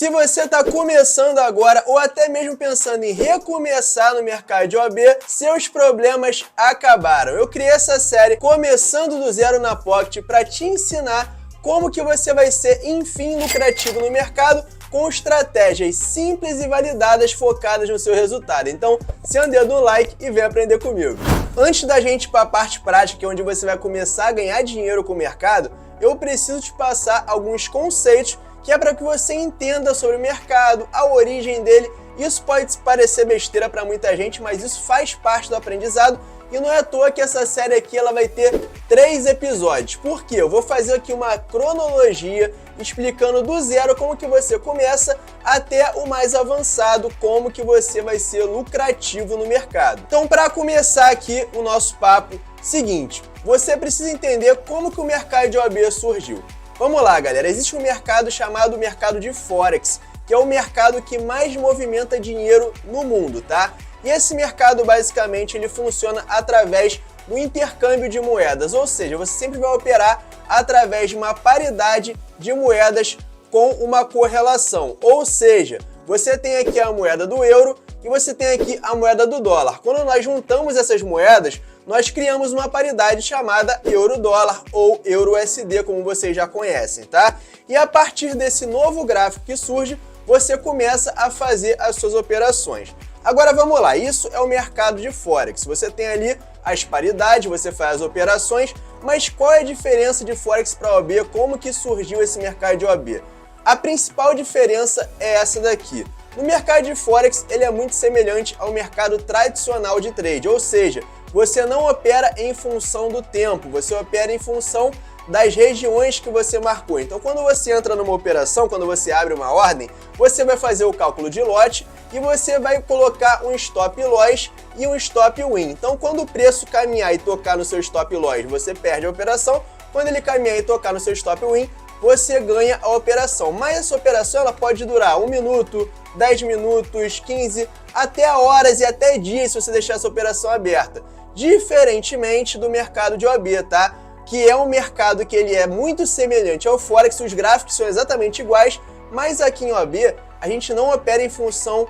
Se você está começando agora ou até mesmo pensando em recomeçar no mercado de OB, seus problemas acabaram. Eu criei essa série Começando do Zero na Pocket para te ensinar como que você vai ser, enfim, lucrativo no mercado com estratégias simples e validadas focadas no seu resultado. Então, senta o dedo no like e vem aprender comigo. Antes da gente ir para a parte prática, que é onde você vai começar a ganhar dinheiro com o mercado, eu preciso te passar alguns conceitos que é para que você entenda sobre o mercado, a origem dele. Isso pode parecer besteira para muita gente, mas isso faz parte do aprendizado e não é à toa que essa série aqui ela vai ter 3 episódios. Por quê? Eu vou fazer aqui uma cronologia explicando do zero como que você começa até o mais avançado, como que você vai ser lucrativo no mercado. Então, para começar aqui o nosso papo, seguinte, você precisa entender como que o mercado de OB surgiu. Vamos lá, galera. Existe um mercado chamado mercado de Forex, que é o mercado que mais movimenta dinheiro no mundo, tá? E esse mercado, basicamente, ele funciona através do intercâmbio de moedas, ou seja, você sempre vai operar através de uma paridade de moedas com uma correlação, ou seja, você tem aqui a moeda do euro e você tem aqui a moeda do dólar. Quando nós juntamos essas moedas, nós criamos uma paridade chamada euro-dólar ou euro-USD, como vocês já conhecem, tá? E a partir desse novo gráfico que surge, você começa a fazer as suas operações. Agora vamos lá, isso é o mercado de Forex. Você tem ali as paridades, você faz as operações, mas qual é a diferença de Forex para OB? Como que surgiu esse mercado de OB? A principal diferença é essa daqui. No mercado de Forex, ele é muito semelhante ao mercado tradicional de trade, ou seja, você não opera em função do tempo, você opera em função das regiões que você marcou. Então, quando você entra numa operação, quando você abre uma ordem, você vai fazer o cálculo de lote e você vai colocar um stop loss e um stop win. Então, quando o preço caminhar e tocar no seu stop loss, você perde a operação. Quando ele caminhar e tocar no seu stop win, você ganha a operação. Mas essa operação ela pode durar 1 minuto, 10 minutos, 15, até horas e até dias se você deixar essa operação aberta. Diferentemente do mercado de OB, tá? Que é um mercado que ele é muito semelhante ao Forex, os gráficos são exatamente iguais, mas aqui em OB a gente não opera em função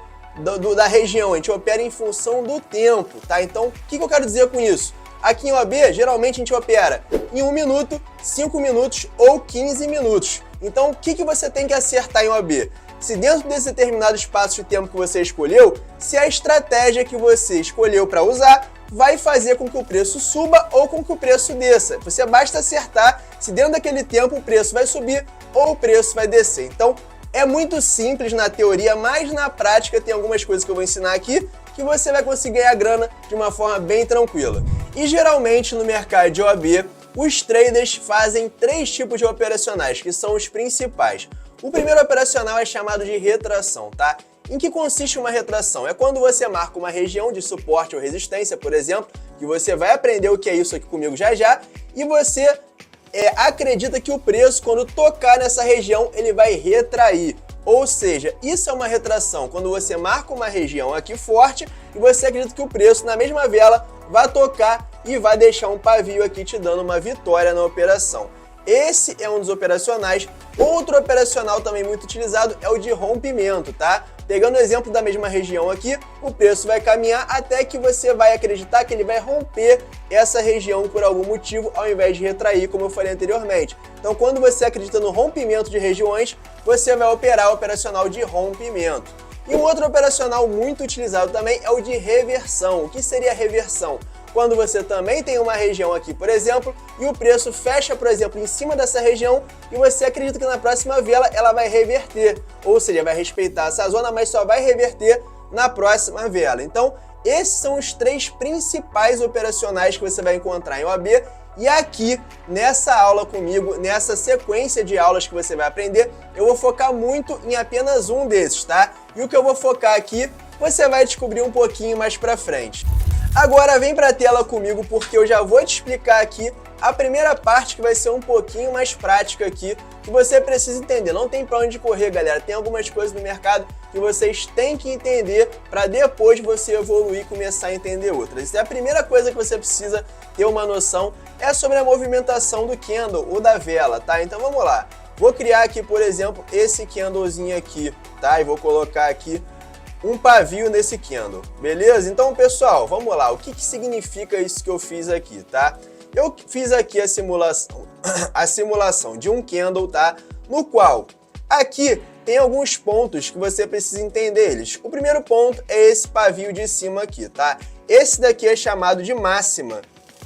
da região, a gente opera em função do tempo, tá? Então, o que eu quero dizer com isso? Aqui em OB, geralmente a gente opera em 1 minuto, 5 minutos ou 15 minutos. Então, o que você tem que acertar em OB? Se dentro desse determinado espaço de tempo que você escolheu, se a estratégia que você escolheu para usar vai fazer com que o preço suba ou com que o preço desça. Você basta acertar se dentro daquele tempo o preço vai subir ou o preço vai descer. Então, é muito simples na teoria, mas na prática tem algumas coisas que eu vou ensinar aqui que você vai conseguir ganhar grana de uma forma bem tranquila. E geralmente no mercado de OB, os traders fazem 3 tipos de operacionais, que são os principais. O primeiro operacional é chamado de retração, tá? Em que consiste uma retração? É quando você marca uma região de suporte ou resistência, por exemplo, que você vai aprender o que é isso aqui comigo já já, e você acredita que o preço, quando tocar nessa região, ele vai retrair. Ou seja, isso é uma retração, quando você marca uma região aqui forte e você acredita que o preço, na mesma vela, vai tocar e vai deixar um pavio aqui te dando uma vitória na operação. Esse é um dos operacionais. Outro operacional também muito utilizado é o de rompimento, tá? Pegando o exemplo da mesma região aqui, o preço vai caminhar até que você vai acreditar que ele vai romper essa região por algum motivo, ao invés de retrair, como eu falei anteriormente. Então, quando você acredita no rompimento de regiões, você vai operar o operacional de rompimento. E um outro operacional muito utilizado também é o de reversão. O que seria reversão? Quando você também tem uma região aqui, por exemplo, e o preço fecha, por exemplo, em cima dessa região e você acredita que na próxima vela ela vai reverter, ou seja, vai respeitar essa zona, mas só vai reverter na próxima vela. Então, esses são os 3 principais operacionais que você vai encontrar em OB. E aqui, nessa aula comigo, nessa sequência de aulas que você vai aprender, eu vou focar muito em apenas um desses, tá? E o que eu vou focar aqui, você vai descobrir um pouquinho mais pra frente. Agora vem para a tela comigo porque eu já vou te explicar aqui a primeira parte que vai ser um pouquinho mais prática aqui, que você precisa entender. Não tem para onde correr, galera. Tem algumas coisas no mercado que vocês têm que entender para depois você evoluir e começar a entender outras. E a primeira coisa que você precisa ter uma noção é sobre a movimentação do candle ou da vela, tá? Então vamos lá. Vou criar aqui, por exemplo, esse candlezinho aqui, tá? E vou colocar aqui um pavio nesse candle, beleza? Então, pessoal, vamos lá. O que significa isso que eu fiz aqui, tá? Eu fiz aqui a simulação de um candle, tá? No qual aqui tem alguns pontos que você precisa entender eles. O primeiro ponto é esse pavio de cima aqui, tá? Esse daqui é chamado de máxima.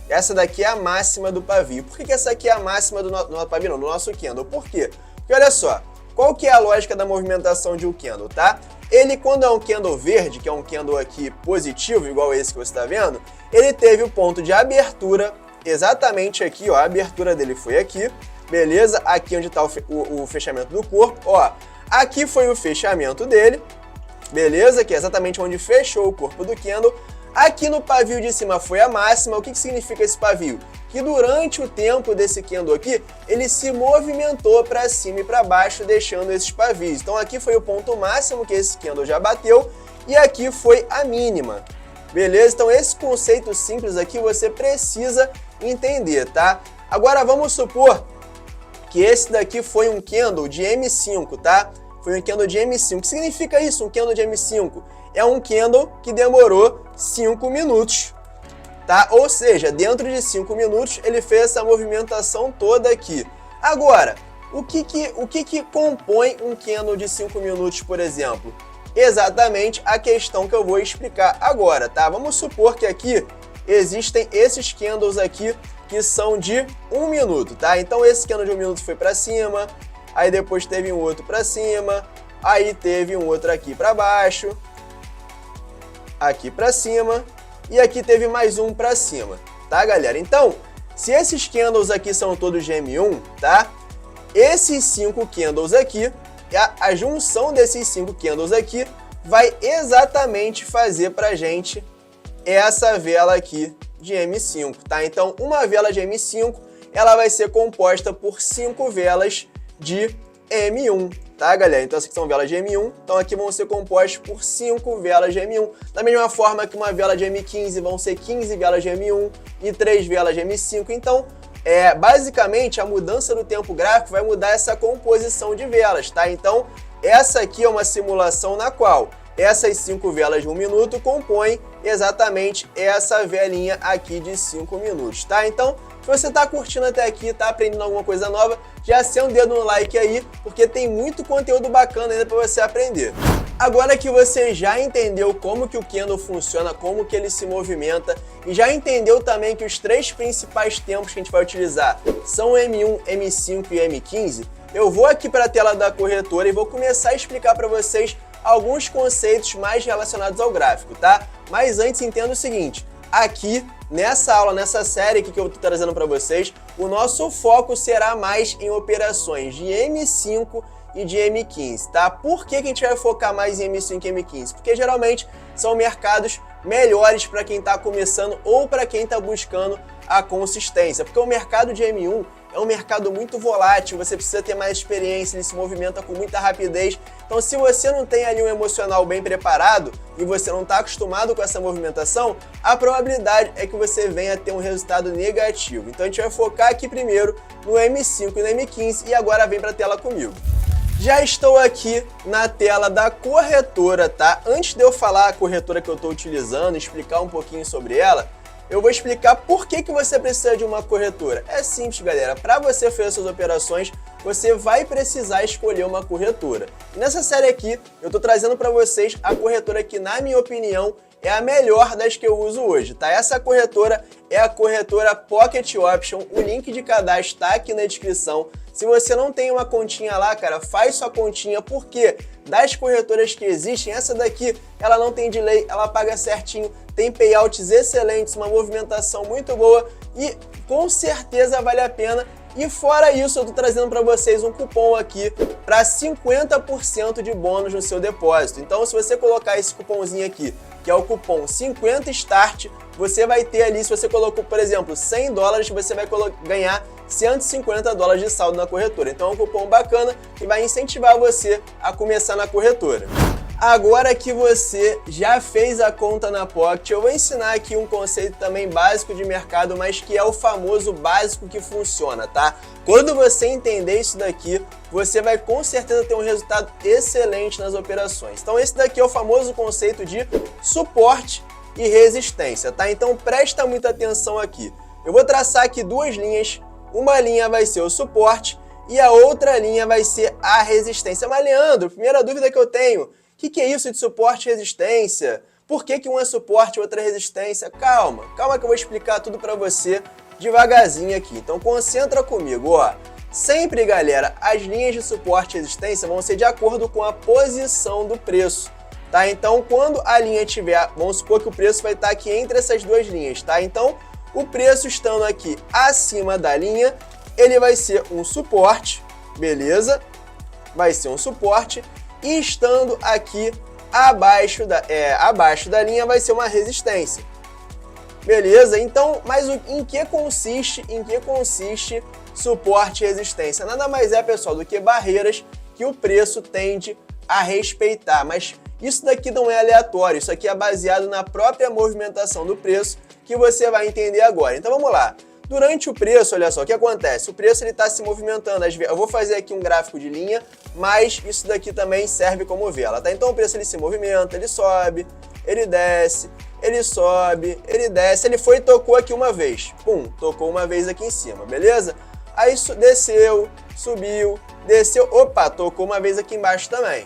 Essa daqui é a máxima do pavio. Por que essa aqui é a máxima do pavio, não, do nosso candle? Por quê? Porque olha só, qual que é a lógica da movimentação de um candle, tá? Ele, quando é um candle verde, que é um candle aqui positivo, igual esse que você está vendo, ele teve o ponto de abertura exatamente aqui, ó, a abertura dele foi aqui, beleza? Aqui onde está o fechamento do corpo, ó, aqui foi o fechamento dele, beleza? Que é exatamente onde fechou o corpo do candle. Aqui no pavio de cima foi a máxima. O que significa esse pavio? Que durante o tempo desse candle aqui, ele se movimentou para cima e para baixo, deixando esses pavios. Então aqui foi o ponto máximo que esse candle já bateu e aqui foi a mínima. Beleza? Então esse conceito simples aqui você precisa entender, tá? Agora vamos supor que esse daqui foi um candle de M5, tá? Foi um candle de M5. O que significa isso, um candle de M5? É um candle que demorou 5 minutos, tá? Ou seja, dentro de 5 minutos ele fez essa movimentação toda aqui. Agora, o que compõe um candle de 5 minutos, por exemplo? Exatamente a questão que eu vou explicar agora, tá? Vamos supor que aqui existem esses candles aqui que são de 1 minuto, tá? Então esse candle de 1 minuto foi para cima, aí depois teve um outro para cima, aí teve um outro aqui para baixo, aqui para cima e aqui teve mais um para cima, tá, galera? Então, se esses candles aqui são todos de M1, tá? Esses 5 candles aqui, a junção desses 5 candles aqui vai exatamente fazer pra gente essa vela aqui de M5, tá? Então, uma vela de M5, ela vai ser composta por 5 velas de M1, tá, galera? Então, essas aqui são velas de M1, então aqui vão ser compostas por 5 velas de M1. Da mesma forma que uma vela de M15 vão ser 15 velas de M1 e 3 velas de M5. Então, basicamente, a mudança do tempo gráfico vai mudar essa composição de velas, tá? Então, essa aqui é uma simulação na qual essas 5 velas de 1 minuto compõem exatamente essa velinha aqui de 5 minutos, tá? Então, se você tá curtindo até aqui, tá aprendendo alguma coisa nova, já senta o dedo no like aí, porque tem muito conteúdo bacana ainda para você aprender. Agora que você já entendeu como que o candle funciona, como que ele se movimenta, e já entendeu também que os 3 principais tempos que a gente vai utilizar são M1, M5 e M15, eu vou aqui para a tela da corretora e vou começar a explicar para vocês alguns conceitos mais relacionados ao gráfico, tá? Mas antes entenda o seguinte, aqui nessa aula, nessa série aqui que eu estou trazendo para vocês, o nosso foco será mais em operações de M5 e de M15, tá? Por que a gente vai focar mais em M5 e M15? Porque geralmente são mercados melhores para quem está começando ou para quem está buscando a consistência, porque o mercado de M1 é um mercado muito volátil, você precisa ter mais experiência, ele se movimenta com muita rapidez. Então, se você não tem ali um emocional bem preparado e você não está acostumado com essa movimentação, a probabilidade é que você venha a ter um resultado negativo. Então, a gente vai focar aqui primeiro no M5 e no M15 e agora vem para a tela comigo. Já estou aqui na tela da corretora, tá? Antes de eu falar a corretora que eu estou utilizando, explicar um pouquinho sobre ela, eu vou explicar por que você precisa de uma corretora. É simples, galera. Para você fazer suas operações, você vai precisar escolher uma corretora. E nessa série aqui, eu estou trazendo para vocês a corretora que, na minha opinião, é a melhor das que eu uso hoje, tá? Essa corretora é a corretora Pocket Option. O link de cadastro está aqui na descrição. Se você não tem uma continha lá, cara, faz sua continha, porque das corretoras que existem, essa daqui, ela não tem delay, ela paga certinho, tem payouts excelentes, uma movimentação muito boa e com certeza vale a pena. E fora isso, eu tô trazendo para vocês um cupom aqui para 50% de bônus no seu depósito. Então, se você colocar esse cupomzinho aqui, que é o cupom 50START, você vai ter ali, se você colocou, por exemplo, $100, você vai ganhar $150 de saldo na corretora. Então é um cupom bacana que vai incentivar você a começar na corretora. Agora que você já fez a conta na Pocket, eu vou ensinar aqui um conceito também básico de mercado, mas que é o famoso básico que funciona, tá? Quando você entender isso daqui, você vai com certeza ter um resultado excelente nas operações. Então esse daqui é o famoso conceito de suporte e resistência, tá? Então presta muita atenção aqui. Eu vou traçar aqui duas linhas, uma linha vai ser o suporte e a outra linha vai ser a resistência. Mas Leandro, primeira dúvida que eu tenho, o que é isso de suporte e resistência? Por que um é suporte e outra é resistência? Calma que eu vou explicar tudo para você devagarzinho aqui. Então concentra comigo, ó. Sempre, galera, as linhas de suporte e resistência vão ser de acordo com a posição do preço, tá? Então quando a linha tiver, vamos supor que o preço vai estar aqui entre essas duas linhas, tá? Então o preço estando aqui acima da linha, ele vai ser um suporte, beleza? Vai ser um suporte. E estando aqui abaixo da linha vai ser uma resistência. Beleza? Então, mas em que consiste suporte e resistência? Nada mais é, pessoal, do que barreiras que o preço tende a respeitar. Mas isso daqui não é aleatório, isso aqui é baseado na própria movimentação do preço que você vai entender agora. Então vamos lá. Durante o preço, olha só, o que acontece? O preço está se movimentando. Eu vou fazer aqui um gráfico de linha, mas isso daqui também serve como vela, tá? Então o preço ele se movimenta, ele sobe, ele desce, ele sobe, ele desce. Ele foi e tocou aqui uma vez. Pum, tocou uma vez aqui em cima, beleza? Aí desceu, subiu, desceu. Opa, tocou uma vez aqui embaixo também.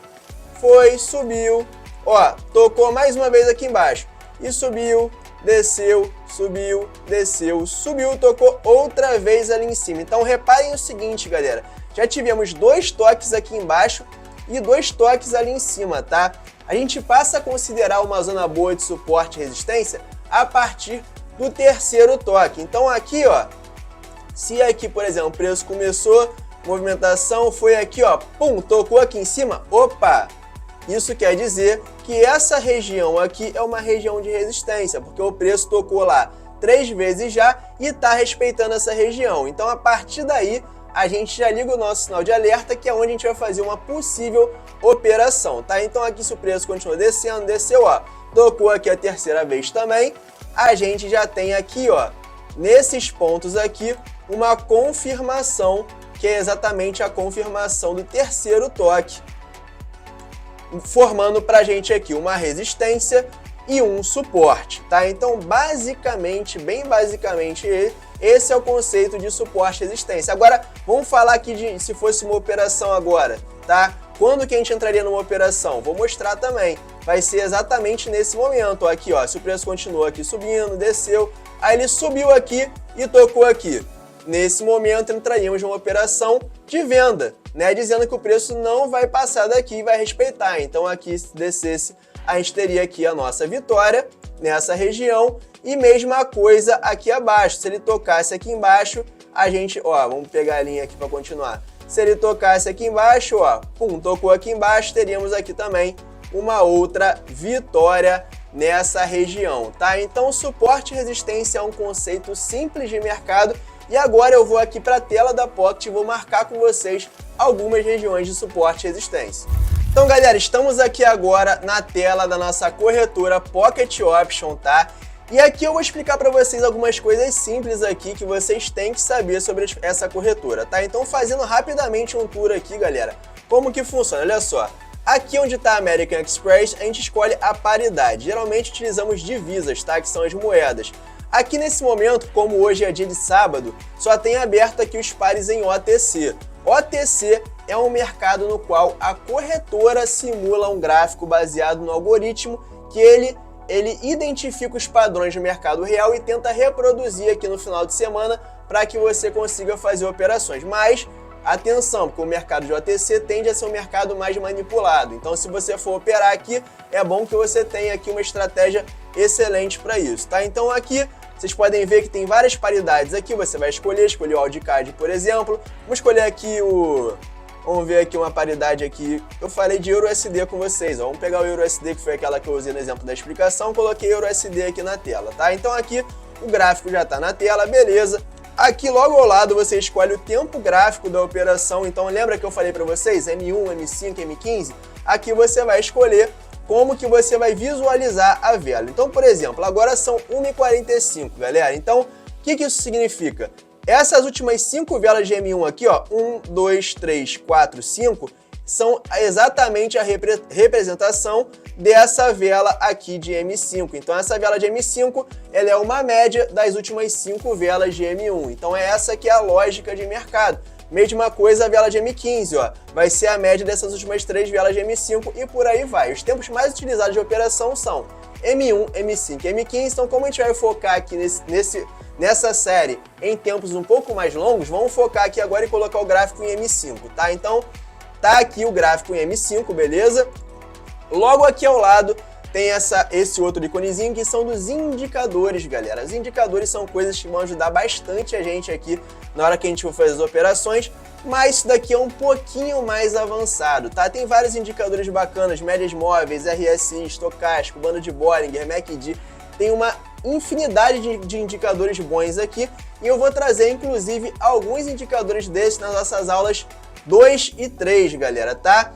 Foi, subiu, ó, tocou mais uma vez aqui embaixo. E subiu, desceu, subiu, desceu, subiu, tocou outra vez ali em cima. Então reparem o seguinte, galera, já tivemos 2 toques aqui embaixo e 2 toques ali em cima, tá? A gente passa a considerar uma zona boa de suporte e resistência a partir do 3º toque. Então aqui, ó, se aqui, por exemplo, o preço começou, movimentação foi aqui, ó, pum, tocou aqui em cima, opa! Isso quer dizer que essa região aqui é uma região de resistência, porque o preço tocou lá 3 vezes já e está respeitando essa região. Então, a partir daí, a gente já liga o nosso sinal de alerta, que é onde a gente vai fazer uma possível operação, tá? Então, aqui se o preço continua descendo, desceu, ó, tocou aqui a 3ª vez também, a gente já tem aqui, ó, nesses pontos aqui, uma confirmação, que é exatamente a confirmação do 3º toque, formando pra gente aqui uma resistência e um suporte, tá? Então, basicamente, bem basicamente, esse é o conceito de suporte e resistência. Agora, vamos falar aqui de se fosse uma operação agora, tá? Quando que a gente entraria numa operação? Vou mostrar também. Vai ser exatamente nesse momento, aqui, ó, se o preço continua aqui subindo, desceu, aí ele subiu aqui e tocou aqui. Nesse momento, entraríamos numa operação de venda, né? Dizendo que o preço não vai passar daqui e vai respeitar. Então, aqui, se descesse, a gente teria aqui a nossa vitória nessa região. E mesma coisa aqui abaixo. Se ele tocasse aqui embaixo, a gente, ó, vamos pegar a linha aqui para continuar. Se ele tocasse aqui embaixo, ó, pum, tocou aqui embaixo, teríamos aqui também uma outra vitória nessa região, tá? Então, suporte e resistência é um conceito simples de mercado. E agora eu vou aqui para a tela da Pocket e vou marcar com vocês algumas regiões de suporte e resistência. Então, galera, estamos aqui agora na tela da nossa corretora Pocket Option, tá? E aqui eu vou explicar para vocês algumas coisas simples aqui que vocês têm que saber sobre essa corretora, tá? Então, fazendo rapidamente um tour aqui, galera, como que funciona? Olha só, aqui onde está a American Express, a gente escolhe a paridade. Geralmente utilizamos divisas, tá? Que são as moedas. Aqui nesse momento, como hoje é dia de sábado, só tem aberto aqui os pares em OTC. OTC é um mercado no qual a corretora simula um gráfico baseado no algoritmo que ele identifica os padrões do mercado real e tenta reproduzir aqui no final de semana para que você consiga fazer operações. Mas atenção, porque o mercado de OTC tende a ser um mercado mais manipulado. Então, se você for operar aqui, é bom que você tenha aqui uma estratégia excelente para isso, tá? Então, aqui vocês podem ver que tem várias paridades aqui. Você vai escolher o wildcard, por exemplo. Vamos escolher aqui vamos ver aqui uma paridade aqui. Eu falei de EURUSD com vocês, ó. Vamos pegar o EURUSD, que foi aquela que eu usei no exemplo da explicação. Coloquei EURUSD aqui na tela, tá? Então, aqui o gráfico já está na tela, beleza. Aqui logo ao lado você escolhe o tempo gráfico da operação, então lembra que eu falei para vocês, M1, M5, M15? Aqui você vai escolher como que você vai visualizar a vela. Então, por exemplo, agora são 1h45, galera. Então, o que isso significa? Essas últimas 5 velas de M1 aqui, ó, 1, 2, 3, 4, 5, são exatamente a representação dessa vela aqui de M5. Então essa vela de M5, ela é uma média das últimas 5 velas de M1. Então é essa que é a lógica de mercado. Mesma coisa a vela de M15, ó, vai ser a média dessas últimas 3 velas de M5 e por aí vai. Os tempos mais utilizados de operação são M1, M5 e M15. Então como a gente vai focar aqui nessa série em tempos um pouco mais longos, vamos focar aqui agora e colocar o gráfico em M5, tá? Então tá aqui o gráfico em M5, beleza? Logo aqui ao lado tem esse outro iconezinho que são dos indicadores, galera. Os indicadores são coisas que vão ajudar bastante a gente aqui na hora que a gente for fazer as operações, mas isso daqui é um pouquinho mais avançado, tá? Tem vários indicadores bacanas, médias móveis, RSI, estocástico, bando de Bollinger, MACD, tem uma infinidade de indicadores bons aqui e eu vou trazer inclusive alguns indicadores desses nas nossas aulas 2 e 3, galera, tá?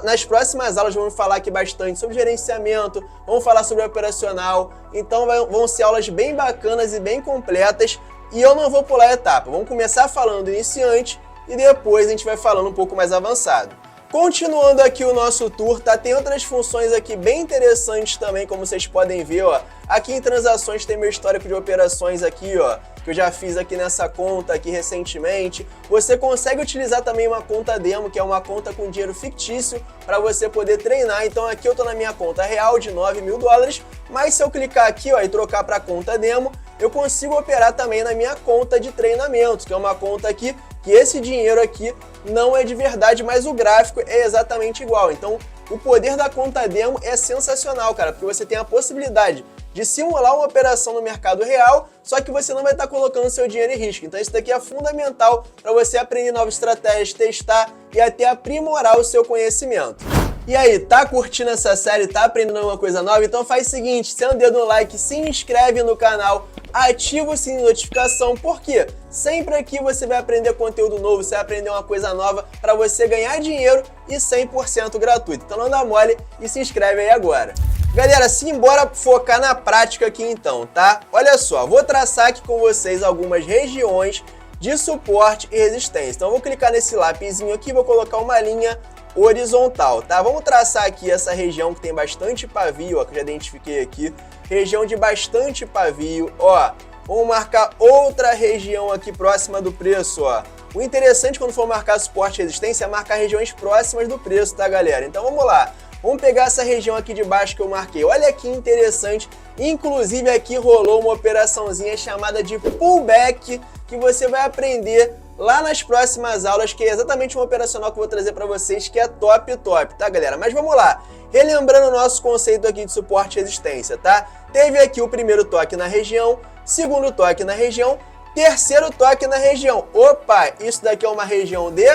Nas próximas aulas vamos falar aqui bastante sobre gerenciamento, vamos falar sobre operacional, então vão ser aulas bem bacanas e bem completas e eu não vou pular etapa, vamos começar falando do iniciante e depois a gente vai falando um pouco mais avançado. Continuando aqui o nosso tour, tá? Tem outras funções aqui bem interessantes também, como vocês podem ver, ó. Aqui em transações tem meu histórico de operações aqui, ó, que eu já fiz aqui nessa conta aqui recentemente. Você consegue utilizar também uma conta demo, que é uma conta com dinheiro fictício, para você poder treinar. Então aqui eu tô na minha conta real de 9 mil dólares, mas se eu clicar aqui, ó, e trocar para conta demo, eu consigo operar também na minha conta de treinamento, que é uma conta aqui que esse dinheiro aqui não é de verdade, mas o gráfico é exatamente igual. Então, o poder da conta demo é sensacional, cara, porque você tem a possibilidade de simular uma operação no mercado real, só que você não vai estar colocando seu dinheiro em risco. Então, isso daqui é fundamental para você aprender novas estratégias, testar e até aprimorar o seu conhecimento. E aí, tá curtindo essa série, tá aprendendo alguma coisa nova? Então faz o seguinte, senta o dedo no like, se inscreve no canal, ativa o sininho de notificação, porque sempre aqui você vai aprender conteúdo novo, você vai aprender uma coisa nova para você ganhar dinheiro e 100% gratuito. Então não dá mole e se inscreve aí agora. Galera, simbora focar na prática aqui então, tá? Olha só, vou traçar aqui com vocês algumas regiões de suporte e resistência. Então eu vou clicar nesse lapisinho aqui e vou colocar uma linha horizontal, tá? Vamos traçar aqui essa região que tem bastante pavio, ó, que eu já identifiquei aqui. Região de bastante pavio, ó. Vamos marcar outra região aqui próxima do preço, ó. O interessante quando for marcar suporte e resistência é marcar regiões próximas do preço, tá, galera? Então vamos lá. Vamos pegar essa região aqui de baixo que eu marquei. Olha que interessante. Inclusive aqui rolou uma operaçãozinha chamada de pullback que você vai aprender lá nas próximas aulas, que é exatamente um operacional que eu vou trazer para vocês, que é top, tá, galera? Mas vamos lá. Relembrando o nosso conceito aqui de suporte e resistência, tá? Teve aqui o primeiro toque na região, segundo toque na região, terceiro toque na região. Opa, isso daqui é uma região de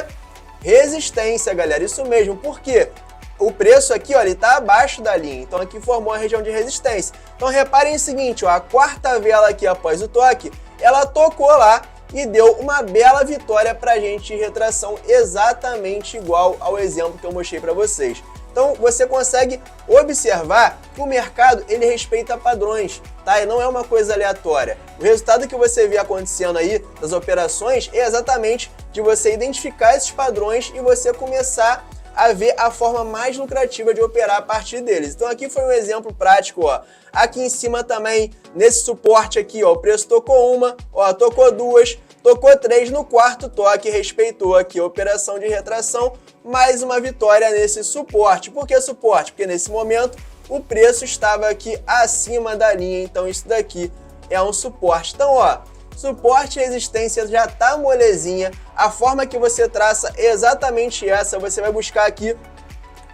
resistência, galera. Isso mesmo, por quê? O preço aqui, ó, ele tá abaixo da linha, então aqui formou a região de resistência. Então reparem o seguinte, ó, a quarta vela aqui após o toque, ela tocou lá e deu uma bela vitória pra gente de retração, exatamente igual ao exemplo que eu mostrei para vocês. Então você consegue observar que o mercado ele respeita padrões, tá? E não é uma coisa aleatória. O resultado que você vê acontecendo aí das operações é exatamente de você identificar esses padrões e você começar a ver a forma mais lucrativa de operar a partir deles. Então aqui foi um exemplo prático, ó. Aqui em cima também, nesse suporte aqui, ó, o preço tocou uma, ó, tocou duas, tocou três, no quarto toque respeitou aqui a operação de retração, mais uma vitória nesse suporte. Por que suporte? Porque nesse momento o preço estava aqui acima da linha, então isso daqui é um suporte. Então, ó, suporte e resistência já tá molezinha. A forma que você traça é exatamente essa. Você vai buscar aqui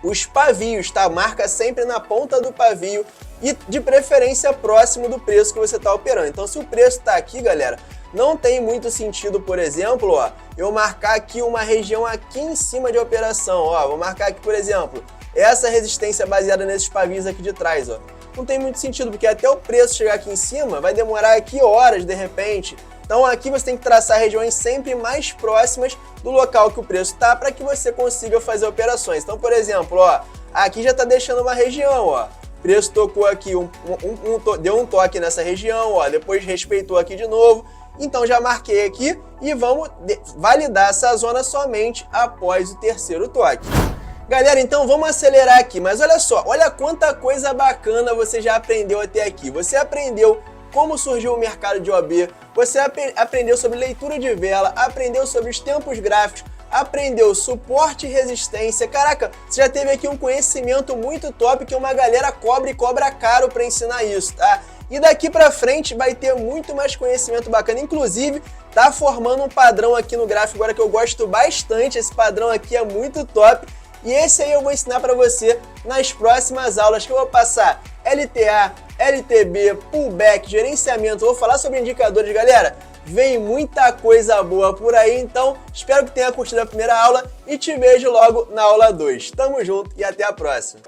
os pavios, tá? Marca sempre na ponta do pavio e de preferência próximo do preço que você tá operando. Então, se o preço tá aqui, galera, não tem muito sentido, por exemplo, ó, eu marcar aqui uma região aqui em cima de operação, ó. Vou marcar aqui, por exemplo, essa resistência baseada nesses pavios aqui de trás, ó. Não tem muito sentido, porque até o preço chegar aqui em cima vai demorar aqui horas de repente. Então aqui você tem que traçar regiões sempre mais próximas do local que o preço está para que você consiga fazer operações. Então, por exemplo, ó, aqui já está deixando uma região, ó. O preço tocou aqui, deu um toque nessa região, ó, depois respeitou aqui de novo. Então já marquei aqui e vamos validar essa zona somente após o terceiro toque. Galera, então vamos acelerar aqui, mas olha só, olha quanta coisa bacana você já aprendeu até aqui. Você aprendeu como surgiu o mercado de OB, você aprendeu sobre leitura de vela, aprendeu sobre os tempos gráficos, aprendeu suporte e resistência. Caraca, você já teve aqui um conhecimento muito top que uma galera cobra caro para ensinar isso, tá? E daqui pra frente vai ter muito mais conhecimento bacana, inclusive tá formando um padrão aqui no gráfico agora que eu gosto bastante, esse padrão aqui é muito top. E esse aí eu vou ensinar para você nas próximas aulas que eu vou passar LTA, LTB, pullback, gerenciamento, vou falar sobre indicadores, galera. Vem muita coisa boa por aí, então espero que tenha curtido a primeira aula e te vejo logo na aula 2. Tamo junto e até a próxima!